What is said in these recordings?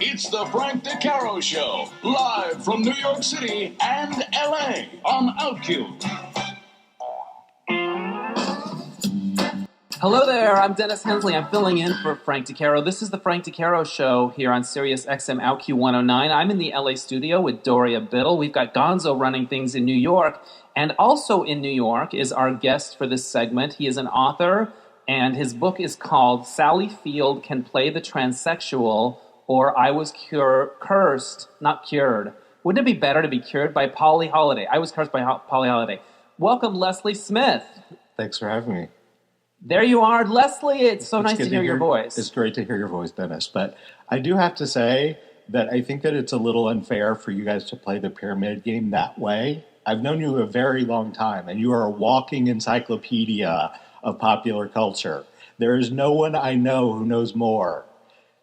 It's the Frank DeCaro Show, live from New York City and LA on OutQ. Hello there, I'm Dennis Hensley. I'm filling in for Frank DeCaro. This is the Frank DeCaro Show here on Sirius XM OutQ 109. I'm in the LA studio with Doria Biddle. We've got Gonzo running things in New York. And also in New York is our guest for this segment. He is an author, and his book is called Sally Field Can Play the Transsexual, or I Was Cursed, Not Cured. Wouldn't it be better to be cured by Polly Holliday? I Was Cursed by Polly Holliday. Welcome, Leslie Smith. Thanks for having me. There you are. Leslie, it's so nice to hear your voice. It's great to hear your voice, Dennis. But I do have to say that I think that it's a little unfair for you guys to play the pyramid game that way. I've known you a very long time, and you are a walking encyclopedia of popular culture. There is no one I know who knows more.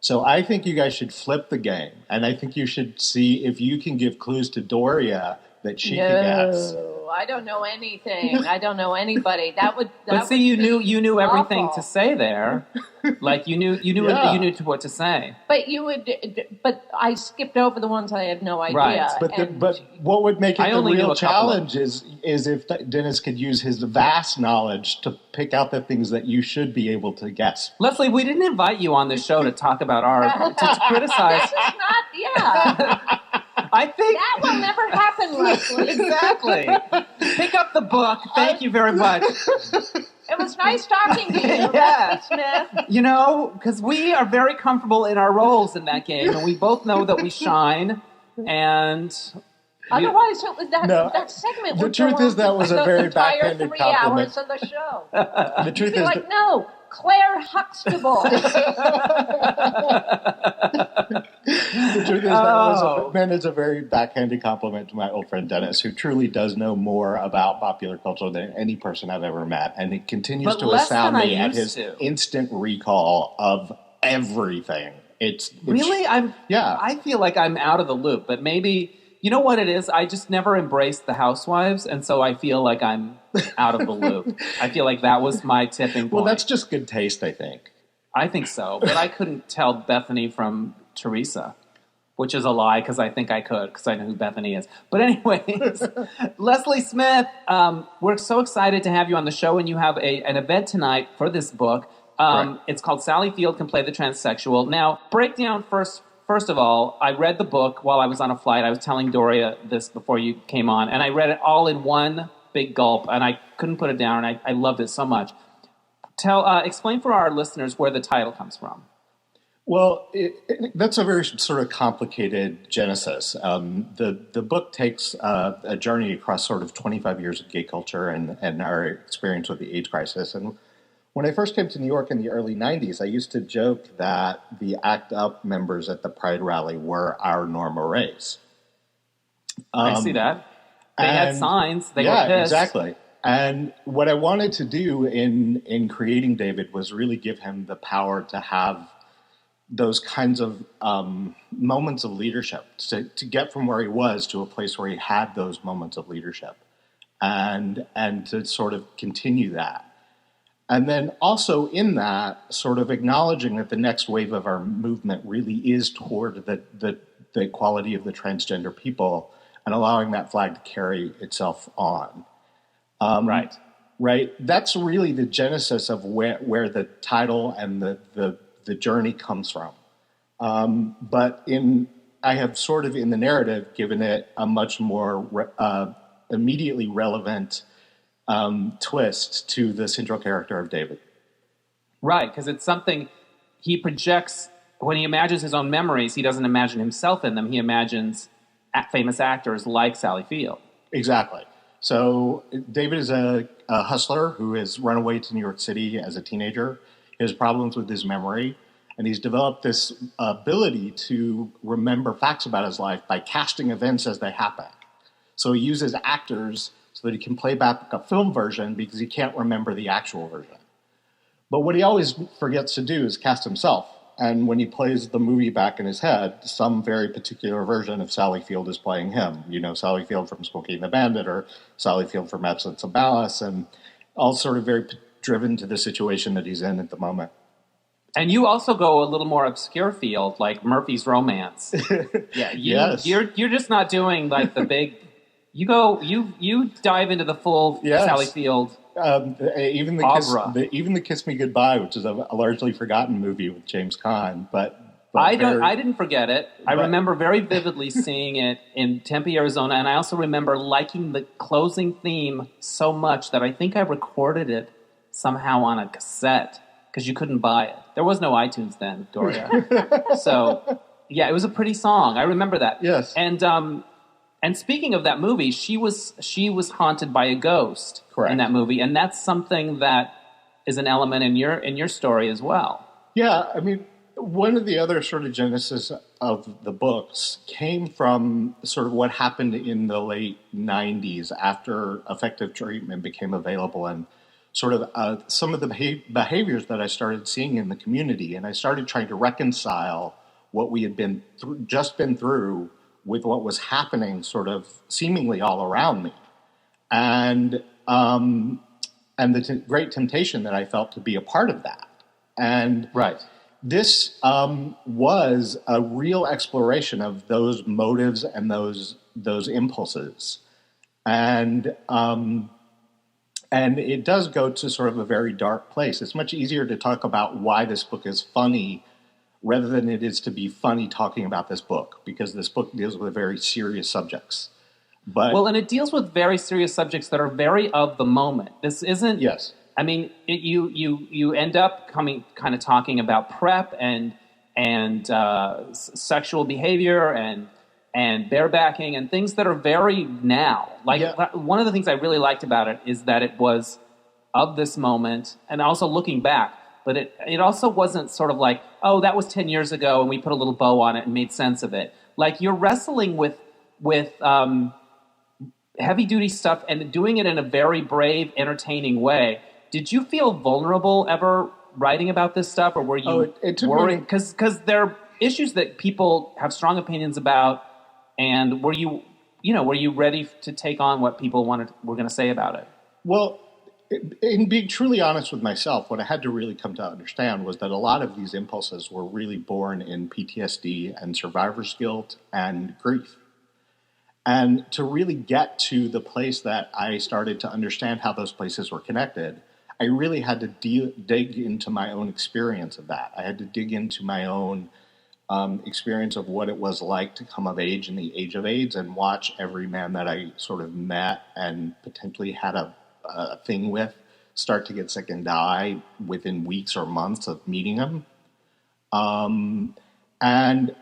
So I think you guys should flip the game, and I think you should see if you can give clues to Doria that she can guess. I don't know anything. I don't know anybody. But see, you knew everything to say there. Like you knew what to say. But I skipped over the ones I had no idea. Right. But what would make it the real challenge is if Dennis could use his vast knowledge to pick out the things that you should be able to guess. Leslie, we didn't invite you on this show to talk about to criticize. This is not. Yeah. I think that will never happen, Leslie. Exactly. Pick up the book. Thank you very much. It was nice talking to you, Yeah. Leslie Smith. You know, because we are very comfortable in our roles in that game, and we both know that we shine. And otherwise, it was that segment. The truth is that was a very backhanded compliment. 3 compliment. hours of the show. The truth is like, no, Claire Huxtable. The truth is that was meant as a very backhanded compliment to my old friend Dennis, who truly does know more about popular culture than any person I've ever met, and he continues to astound me at his instant recall of everything. It's really, I feel like I'm out of the loop, but maybe. You know what it is? I just never embraced the housewives, and so I feel like I'm out of the loop. I feel like that was my tipping point. Well, that's just good taste, I think. I think so, but I couldn't tell Bethany from Teresa, which is a lie because I think I could because I know who Bethany is. But anyways, Leslie Smith, we're so excited to have you on the show, and you have an event tonight for this book. Right. It's called Sally Field Can Play the Transsexual. Now, break down First of all, I read the book while I was on a flight. I was telling Doria this before you came on, and I read it all in one big gulp, and I couldn't put it down, and I loved it so much. Explain for our listeners where the title comes from. Well, that's a very sort of complicated genesis. The book takes a journey across sort of 25 years of gay culture and our experience with the AIDS crisis. And when I first came to New York in the early 90s, I used to joke that the ACT UP members at the Pride rally were our norma race. I see that. They had signs. They were pissed. Yeah, exactly. And what I wanted to do in creating David was really give him the power to have those kinds of moments of leadership, to get from where he was to a place where he had those moments of leadership, and to sort of continue that. And then also in that, sort of acknowledging that the next wave of our movement really is toward the equality of the transgender people and allowing that flag to carry itself on. Right. That's really the genesis of where the title and the journey comes from. But I have sort of in the narrative given it a much more immediately relevant twist to the central character of David. Right, because it's something he projects. When he imagines his own memories, he doesn't imagine himself in them. He imagines famous actors like Sally Field. Exactly. So David is a hustler who has run away to New York City as a teenager. He has problems with his memory, and he's developed this ability to remember facts about his life by casting events as they happen. So he uses actors so that he can play back a film version because he can't remember the actual version. But what he always forgets to do is cast himself. And when he plays the movie back in his head, some very particular version of Sally Field is playing him. You know, Sally Field from Smokey and the Bandit or Sally Field from Absence of Malice, and all sort of very driven to the situation that he's in at the moment. And you also go a little more obscure field, like Murphy's Romance. Yeah, Yes. you're just not doing like the big. You dive into the full Yes. Sally Field. Even the Kiss Me Goodbye, which is a largely forgotten movie with James Caan, but I didn't forget it. I remember very vividly seeing it in Tempe, Arizona, and I also remember liking the closing theme so much that I think I recorded it somehow on a cassette because you couldn't buy it. There was no iTunes then, Doria. So yeah, it was a pretty song. I remember that. Yes. And speaking of that movie, she was haunted by a ghost. Correct. In that movie, and that's something that is an element in your story as well. Yeah, I mean, one of the other sort of genesis of the books came from sort of what happened in the late 90s after effective treatment became available, and sort of some of the behaviors that I started seeing in the community, and I started trying to reconcile what we had been through with what was happening sort of seemingly all around me. And the great temptation that I felt to be a part of that. And right. This was a real exploration of those motives and those impulses. And it does go to sort of a very dark place. It's much easier to talk about why this book is funny rather than it is to be funny talking about this book, because this book deals with very serious subjects. And it deals with very serious subjects that are very of the moment. This isn't. Yes. I mean, you end up kind of talking about PrEP and sexual behavior and barebacking and things that are very now. One of the things I really liked about it is that it was of this moment and also looking back. But it also wasn't sort of like, oh, that was 10 years ago and we put a little bow on it and made sense of it. Like you're wrestling with heavy-duty stuff and doing it in a very brave, entertaining way. Did you feel vulnerable ever writing about this stuff, or were you worried? Because there are issues that people have strong opinions about, and were you ready to take on what people were going to say about it? Well, in being truly honest with myself, what I had to really come to understand was that a lot of these impulses were really born in PTSD and survivor's guilt and grief. And to really get to the place that I started to understand how those places were connected, I really had to dig into my own experience of that. I had to dig into my own experience of what it was like to come of age in the age of AIDS and watch every man that I sort of met and potentially had a thing with start to get sick and die within weeks or months of meeting him. And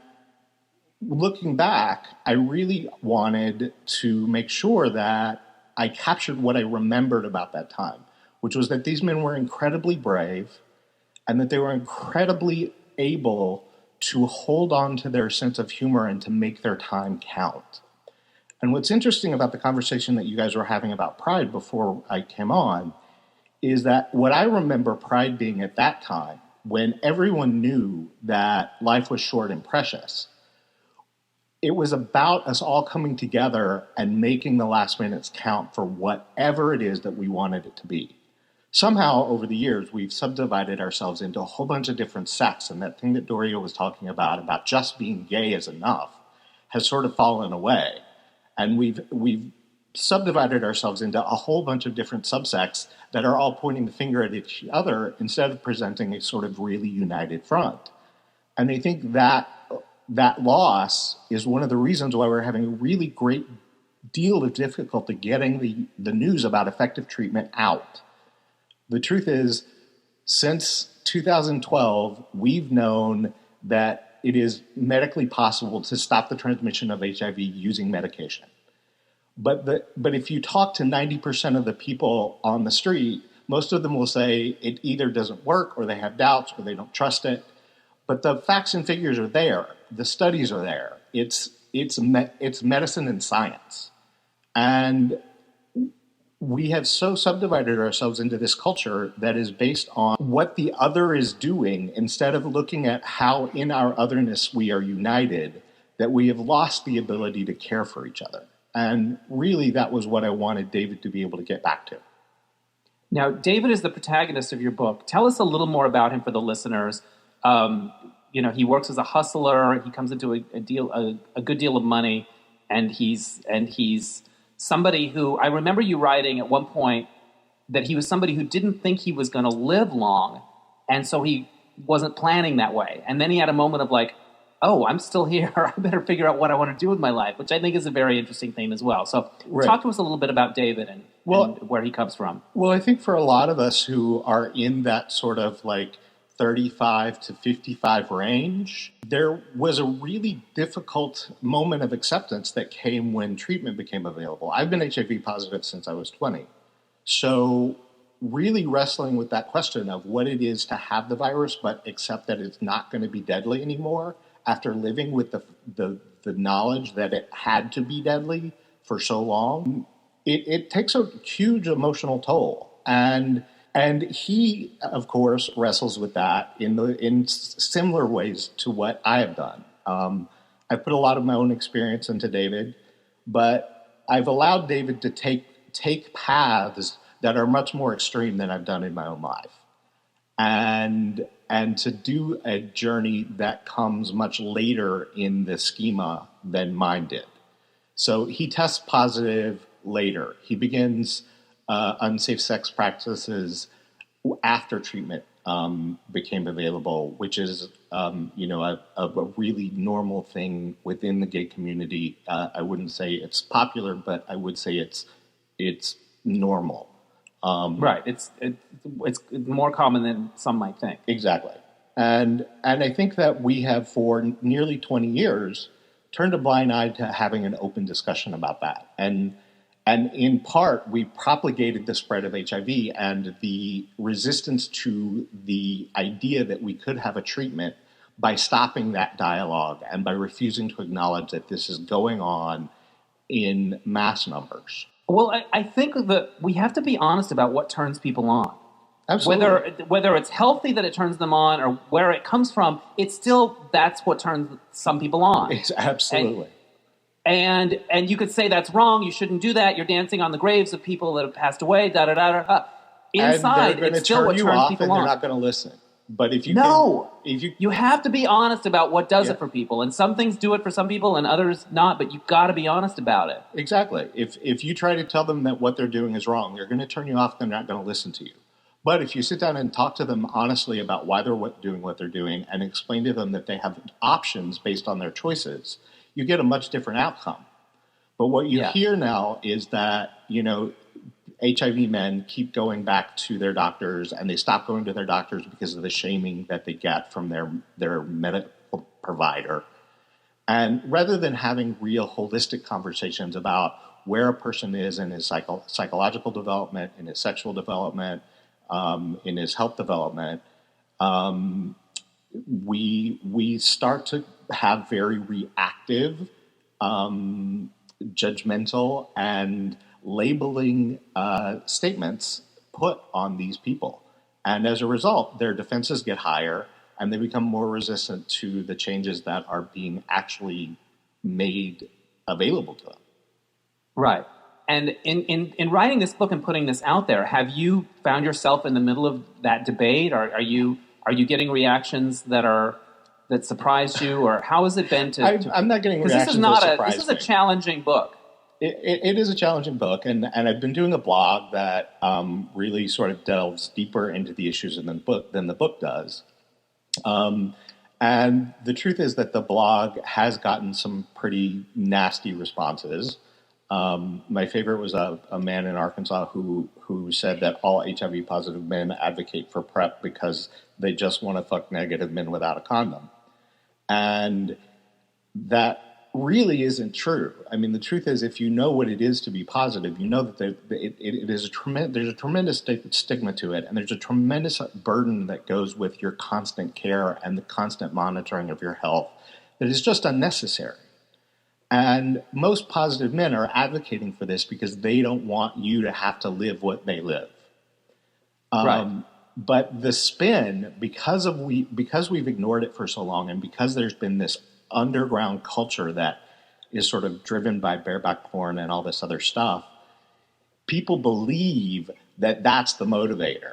looking back, I really wanted to make sure that I captured what I remembered about that time, which was that these men were incredibly brave and that they were incredibly able to hold on to their sense of humor and to make their time count. And what's interesting about the conversation that you guys were having about Pride before I came on is that what I remember Pride being at that time, when everyone knew that life was short and precious, it was about us all coming together and making the last minutes count for whatever it is that we wanted it to be. Somehow, over the years, we've subdivided ourselves into a whole bunch of different sects, and that thing that Doria was talking about just being gay is enough, has sort of fallen away. And we've subdivided ourselves into a whole bunch of different subsects that are all pointing the finger at each other instead of presenting a sort of really united front. And I think that loss is one of the reasons why we're having a really great deal of difficulty getting the news about effective treatment out. The truth is, since 2012, we've known that it is medically possible to stop the transmission of HIV using medication. But if you talk to 90% of the people on the street, most of them will say it either doesn't work or they have doubts or they don't trust it. But the facts and figures are there. The studies are there. It's medicine and science. And we have so subdivided ourselves into this culture that is based on what the other is doing instead of looking at how in our otherness we are united, that we have lost the ability to care for each other. And really, that was what I wanted David to be able to get back to. Now, David is the protagonist of your book. Tell us a little more about him for the listeners. He works as a hustler. He comes into a good deal of money, and he's somebody who, I remember you writing at one point that he was somebody who didn't think he was going to live long, and so he wasn't planning that way. And then he had a moment of like, oh, I'm still here. I better figure out what I want to do with my life, which I think is a very interesting theme as well. So talk to us a little bit about David and where he comes from. Well, I think for a lot of us who are in that sort of like 35 to 55 range, there was a really difficult moment of acceptance that came when treatment became available. I've been HIV positive since I was 20. So really wrestling with that question of what it is to have the virus, but accept that it's not going to be deadly anymore after living with the knowledge that it had to be deadly for so long, it takes a huge emotional toll. And he, of course, wrestles with that in similar ways to what I have done. I put a lot of my own experience into David, but I've allowed David to take paths that are much more extreme than I've done in my own life. And to do a journey that comes much later in the schema than mine did. So he tests positive later. He begins unsafe sex practices after treatment became available, which is a really normal thing within the gay community. I wouldn't say it's popular, but I would say it's normal. Right. It's more common than some might think. Exactly. And I think that we have for nearly 20 years turned a blind eye to having an open discussion about that. And in part, we propagated the spread of HIV and the resistance to the idea that we could have a treatment by stopping that dialogue and by refusing to acknowledge that this is going on in mass numbers. Well, I think that we have to be honest about what turns people on. Absolutely. Whether it's healthy that it turns them on or where it comes from, it's still, that's what turns some people on. It's absolutely. And you could say that's wrong, you shouldn't do that, you're dancing on the graves of people that have passed away, da-da-da-da-da. Inside, it's still what turns people on. They're not going to listen. But if you you have to be honest about what does it for people, and some things do it for some people and others not. But you've got to be honest about it. Exactly. If you try to tell them that what they're doing is wrong, they're going to turn you off. They're not going to listen to you. But if you sit down and talk to them honestly about why they're doing what they're doing, and explain to them that they have options based on their choices, you get a much different outcome. But what you hear now is that HIV men keep going back to their doctors, and they stop going to their doctors because of the shaming that they get from their medical provider. And rather than having real holistic conversations about where a person is in his psychological development, in his sexual development, in his health development, we start to have very reactive, judgmental, and labeling statements put on these people. And as a result, their defenses get higher and they become more resistant to the changes that are being actually made available to them. Right. And in writing this book and putting this out there, have you found yourself in the middle of that debate? Or are you getting reactions that surprised you? Or how has it been I'm not getting reactions that surprise me. This is a challenging book. It is a challenging book, and I've been doing a blog that really sort of delves deeper into the issues than the book does. And the truth is that the blog has gotten some pretty nasty responses. My favorite was a man in Arkansas who said that all HIV positive men advocate for PrEP because they just want to fuck negative men without a condom. And that really isn't true. I mean, the truth is, if you know what it is to be positive, you know that there's a tremendous stigma to it, and there's a tremendous burden that goes with your constant care and the constant monitoring of your health that is just unnecessary. And most positive men are advocating for this because they don't want you to have to live what they live. Right. But the spin, because we've ignored it for so long, and because there's been this underground culture that is sort of driven by bareback porn and all this other stuff, people believe that that's the motivator.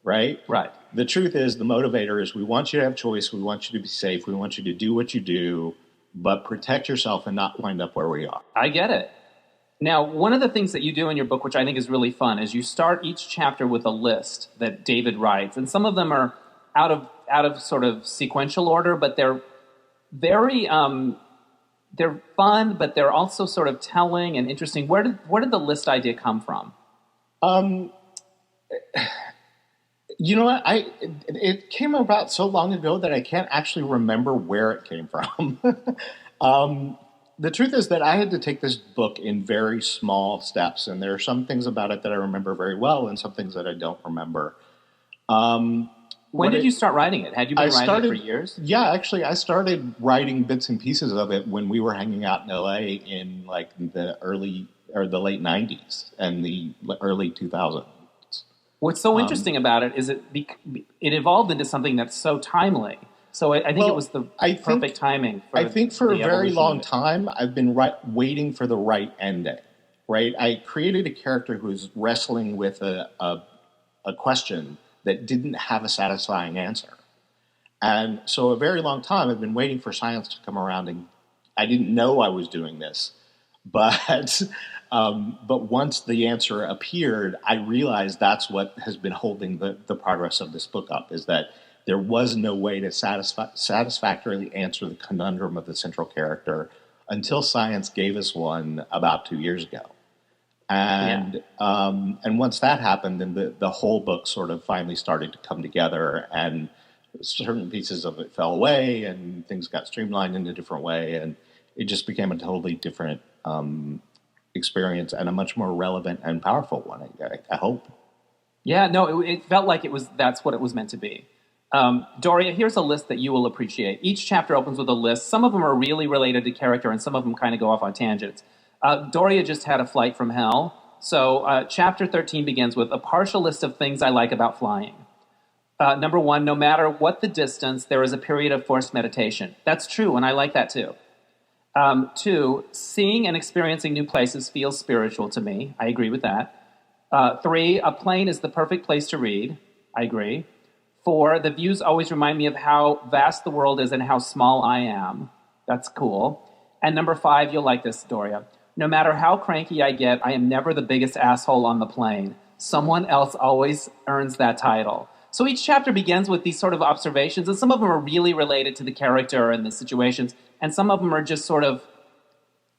right? Right. The truth is, the motivator is we want you to have choice, we want you to be safe, we want you to do what you do, but protect yourself and not wind up where we are. I get it. Now, one of the things that you do in your book, which I think is really fun, is you start each chapter with a list that David writes, and some of them are out of sort of sequential order, but they're very they're fun, but they're also sort of telling and interesting. Where did the list idea come from? You know what? It came about so long ago that I can't actually remember where it came from. The truth is that I had to take this book in very small steps, and there are some things about it that I remember very well and some things that I don't remember. When did you start writing it? Had you been writing it for years? Yeah, actually, I started writing bits and pieces of it when we were hanging out in LA in like the late 90s and the early 2000s. What's so interesting about it is it evolved into something that's so timely. So I think it was the perfect timing. I think for a very long time, I've been waiting for the right ending. Right, I created a character who's wrestling with a question that didn't have a satisfying answer, and so a very long time I've been waiting for science to come around, and I didn't know I was doing this, but once the answer appeared, I realized that's what has been holding the progress of this book up, is that there was no way to satisfactorily answer the conundrum of the central character until science gave us one about 2 years ago. And once that happened, then the whole book sort of finally started to come together, and certain pieces of it fell away and things got streamlined in a different way, and it just became a totally different experience and a much more relevant and powerful one, I hope. Yeah, no, it felt like that's what it was meant to be. Doria, here's a list that you will appreciate. Each chapter opens with a list. Some of them are really related to character, and some of them kind of go off on tangents. Doria just had a flight from hell. So chapter 13 begins with a partial list of things I like about flying. Number 1, no matter what the distance, there is a period of forced meditation. That's true, and I like that too. 2, seeing and experiencing new places feels spiritual to me. I agree with that. 3, a plane is the perfect place to read. I agree. 4, the views always remind me of how vast the world is and how small I am. That's cool. And number 5, you'll like this, Doria. No matter how cranky I get, I am never the biggest asshole on the plane. Someone else always earns that title. So each chapter begins with these sort of observations, and some of them are really related to the character and the situations, and some of them are just sort of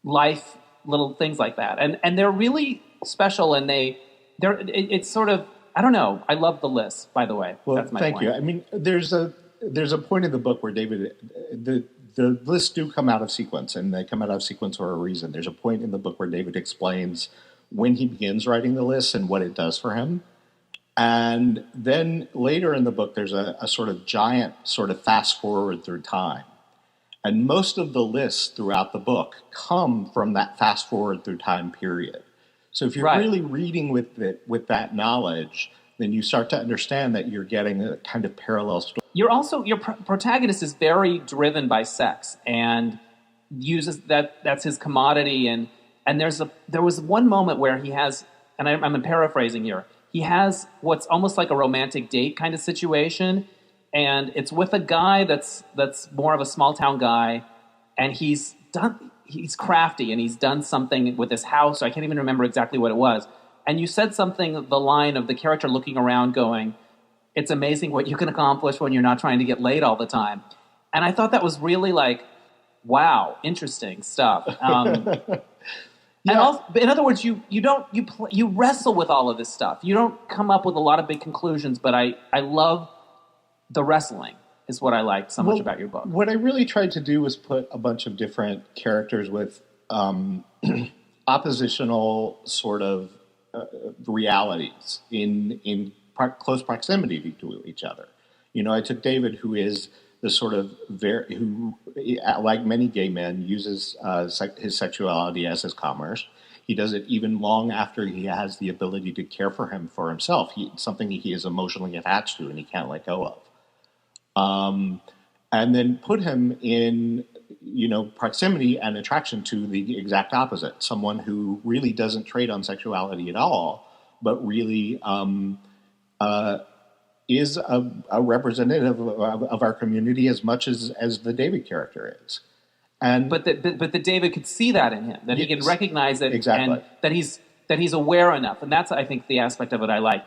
life, little things like that. And they're really special, and it's sort of, I don't know. I love the list, by the way. Well, that's my thank point. you. I mean, there's a point in the book where David, the lists do come out of sequence, and they come out of sequence for a reason. There's a point in the book where David explains when he begins writing the list and what it does for him. And then later in the book, there's a sort of giant sort of fast forward through time. And most of the lists throughout the book come from that fast forward through time period. So if you're really reading with that knowledge, then you start to understand that you're getting a kind of parallel story. Your protagonist is very driven by sex and uses that's his commodity. And there was one moment where he has, and I'm paraphrasing here, he has what's almost like a romantic date kind of situation, and it's with a guy that's more of a small town guy, and he's crafty, and he's done something with his house. I can't even remember exactly what it was. And you said something, the line of the character looking around going, it's amazing what you can accomplish when you're not trying to get laid all the time. And I thought that was really like, wow, interesting stuff. And also, in other words, you wrestle with all of this stuff. You don't come up with a lot of big conclusions, but I love the wrestling is what I liked so much about your book. What I really tried to do was put a bunch of different characters with oppositional sort of realities in close proximity to each other. You know, I took David, who is the sort of who, like many gay men, uses his sexuality as his commerce. He does it even long after he has the ability to care for himself. Something he is emotionally attached to and he can't let go of. And then put him in, proximity and attraction to the exact opposite. Someone who really doesn't trade on sexuality at all, but really is a representative of our community as much as the David character is. And but the David could see that in him, that he can recognize it, exactly, and that he's aware enough, and that's, I think, the aspect of it I like.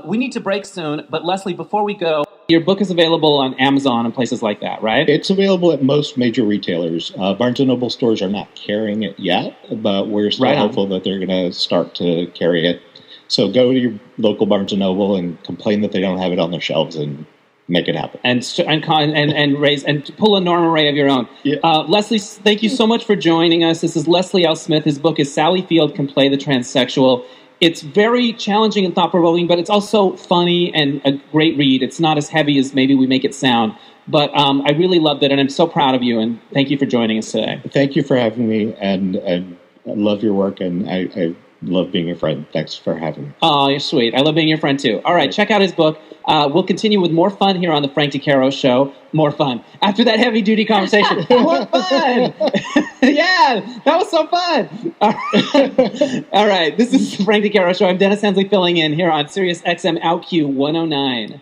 We need to break soon, but Leslie, before we go, your book is available on Amazon and places like that, right? It's available at most major retailers. Barnes & Noble stores are not carrying it yet, but we're still hopeful that they're going to start to carry it. So go to your local Barnes & Noble and complain that they don't have it on their shelves and make it happen. And raise and pull a Norma Ray of your own. Yeah. Leslie, thank you so much for joining us. This is Leslie L. Smith. His book is Sally Field Can Play the Transsexual. It's very challenging and thought-provoking, but it's also funny and a great read. It's not as heavy as maybe we make it sound. But I really loved it, and I'm so proud of you, and thank you for joining us today. Thank you for having me, and I love your work, and I love being your friend. Thanks for having me. Oh, you're sweet. I love being your friend, too. All right, check out his book. We'll continue with more fun here on the Frank DeCaro Show. More fun. After that heavy-duty conversation, more fun! Yeah, that was so fun! All right, this is the Frank DeCaro Show. I'm Dennis Hensley filling in here on Sirius XM OutQ 109.